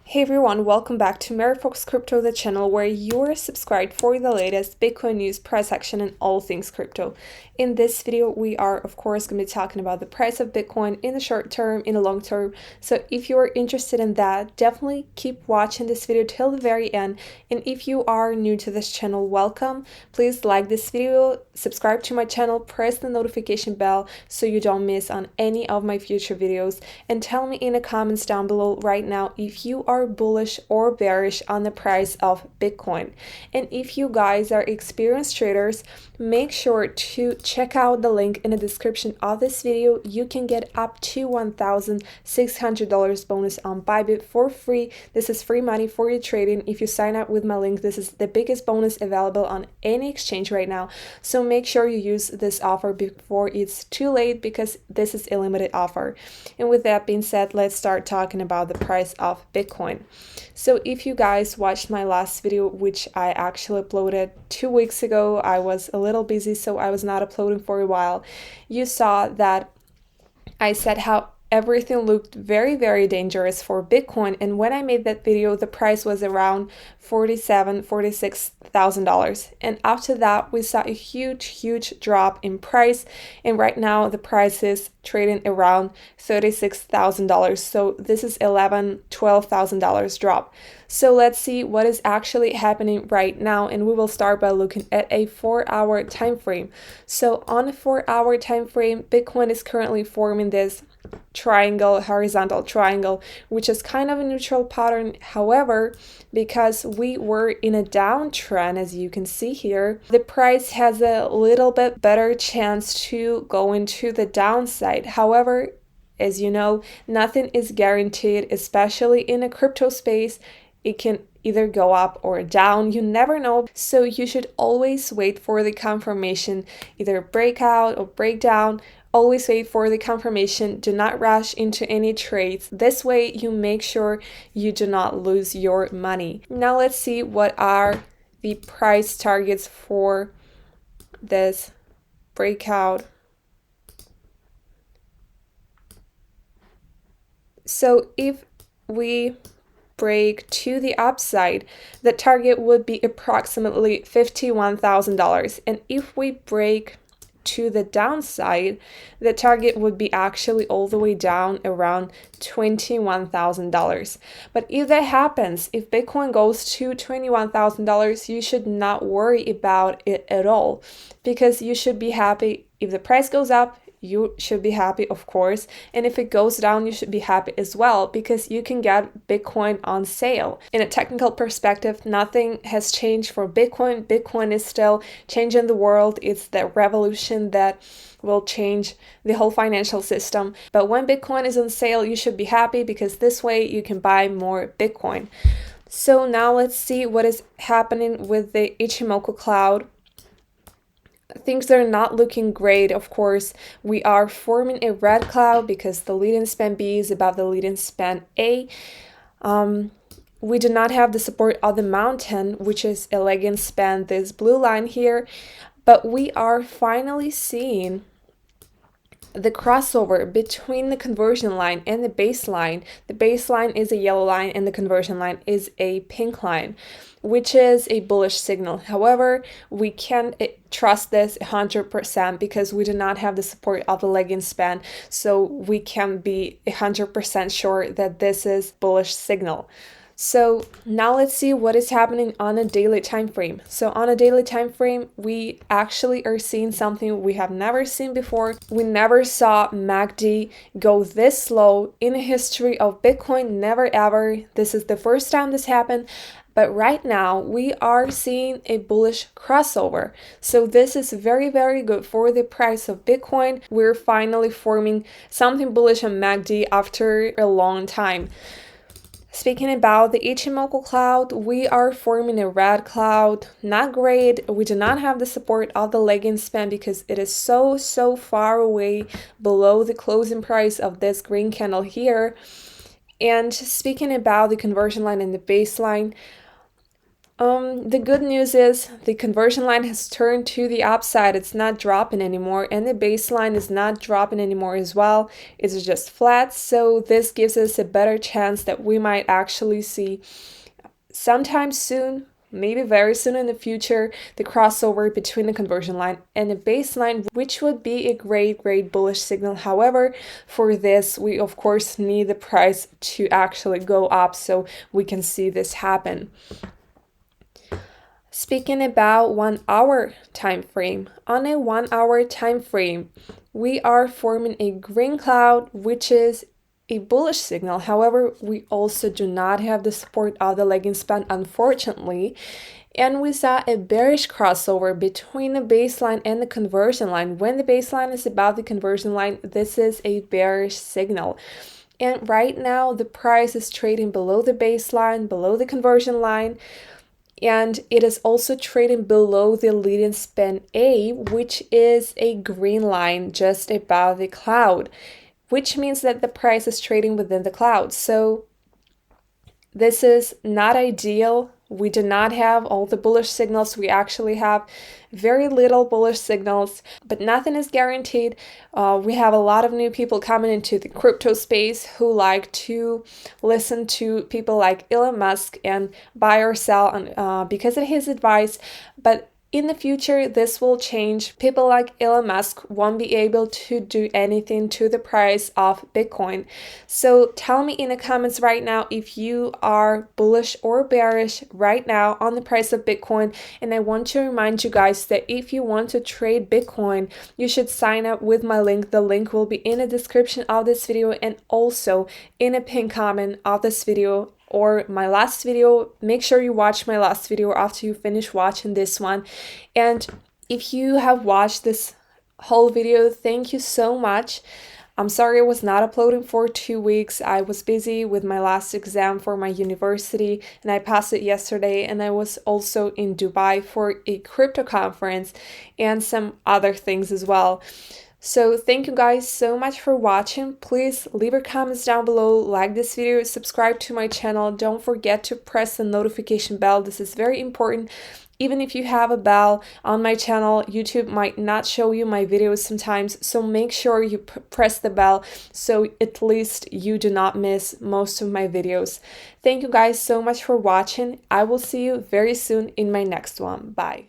Hey everyone, welcome back to Maryfox Crypto, the channel where you're subscribed for the latest Bitcoin news, price action, and all things crypto. In this video, we are of course going to be talking about the price of Bitcoin in the short term, in the long term. So if you're interested in that, definitely keep watching this video till the very end. And if you are new to this channel, welcome. Please like this video, subscribe to my channel, press the notification bell so you don't miss on any of my future videos, and tell me in the comments down below right now if you are bullish or bearish on the price of Bitcoin. And if you guys are experienced traders, make sure to check out the link in the description of this video. You can get up to $1,600 bonus on BYBIT for free. This is free money for your trading. If you sign up with my link, this is the biggest bonus available on any exchange right now. So make sure you use this offer before it's too late, because this is a limited offer. And with that being said, let's start talking about the price of Bitcoin. So if you guys watched my last video, which I actually uploaded 2 weeks ago, I was a little busy, so I was not uploading for a while. You saw that I said how everything looked very dangerous for Bitcoin, and when I made that video, the price was around $46,000, and after that we saw a huge drop in price, and right now the price is trading around $36,000. So this is $12,000 drop. So let's see what is actually happening right now, and we will start by looking at a 4-hour time frame. So on a 4-hour time frame, Bitcoin is currently forming this triangle, horizontal triangle, which is kind of a neutral pattern. However, because we were in a downtrend, as you can see here, the price has a little bit better chance to go into the downside. However, as you know, nothing is guaranteed, especially in a crypto space. It can either go up or down, you never know. So you should always wait for the confirmation, either breakout or breakdown. Always wait for the confirmation. Do not rush into any trades. This way you make sure you do not lose your money. Now let's see what are the price targets for this breakout. So if we break to the upside, the target would be approximately $51,000. And if we break to the downside, the target would be actually all the way down around $21,000. But if that happens, if Bitcoin goes to $21,000, you should not worry about it at all, because you should be happy. If the price goes up, you should be happy, of course, and if it goes down, you should be happy as well, because you can get Bitcoin on sale. In a technical perspective, nothing has changed for Bitcoin. Bitcoin is still changing the world. It's the revolution that will change the whole financial system. But when Bitcoin is on sale, you should be happy, because this way you can buy more Bitcoin. So now let's see what is happening with the Ichimoku cloud. Things are not looking great. Of course, we are forming a red cloud because the leading span B is above the leading span A. We do not have the support of the mountain, which is a lagging span, this blue line here, but we are finally seeing the crossover between the conversion line and the baseline. The baseline is a yellow line and the conversion line is a pink line, which is a bullish signal. However, we can't trust this 100% because we do not have the support of the lagging span, so we can be 100% sure that this is bullish signal. So now let's see what is happening on a daily time frame. So on a daily time frame, we actually are seeing something we have never seen before. We never saw MACD go this slow in the history of Bitcoin, never ever. This is the first time this happened. But right now we are seeing a bullish crossover. So this is very good for the price of Bitcoin. We're finally forming something bullish on MACD after a long time. Speaking about the Ichimoku cloud, we are forming a red cloud. Not great. We do not have the support of the lagging span because it is so far away below the closing price of this green candle here. And speaking about the conversion line and the baseline, The good news is the conversion line has turned to the upside. It's not dropping anymore, and the baseline is not dropping anymore as well. It's just flat. So this gives us a better chance that we might actually see sometime soon, maybe very soon in the future, the crossover between the conversion line and the baseline, which would be a great bullish signal. However, for this, we of course need the price to actually go up so we can see this happen. Speaking about 1 hour time frame, on a 1 hour time frame, we are forming a green cloud, which is a bullish signal. However, we also do not have the support of the lagging span, unfortunately. And we saw a bearish crossover between the baseline and the conversion line. When the baseline is above the conversion line, this is a bearish signal. And right now, the price is trading below the baseline, below the conversion line. And it is also trading below the leading span A, which is a green line just above the cloud, which means that the price is trading within the cloud. So this is not ideal. We do not have all the bullish signals. We actually have very little bullish signals, but nothing is guaranteed. We have a lot of new people coming into the crypto space who like to listen to people like Elon Musk and buy or sell because of his advice. But in the future, this will change. People like Elon Musk won't be able to do anything to the price of Bitcoin. So tell me in the comments right now if you are bullish or bearish right now on the price of Bitcoin. And I want to remind you guys that if you want to trade Bitcoin, you should sign up with my link. The link will be in the description of this video and also in a pinned comment of this video or my last video. Make sure you watch my last video after you finish watching this one. And if you have watched this whole video, thank you so much. I'm sorry I was not uploading for 2 weeks. I was busy with my last exam for my university and I passed it yesterday, and I was also in Dubai for a crypto conference and some other things as well. So thank you guys so much for watching. Please leave your comments down below, like this video, subscribe to my channel. Don't forget to press the notification bell. This is very important. Even if you have a bell on my channel, YouTube might not show you my videos sometimes. So make sure you press the bell so at least you do not miss most of my videos. Thank you guys so much for watching. I will see you very soon in my next one. Bye.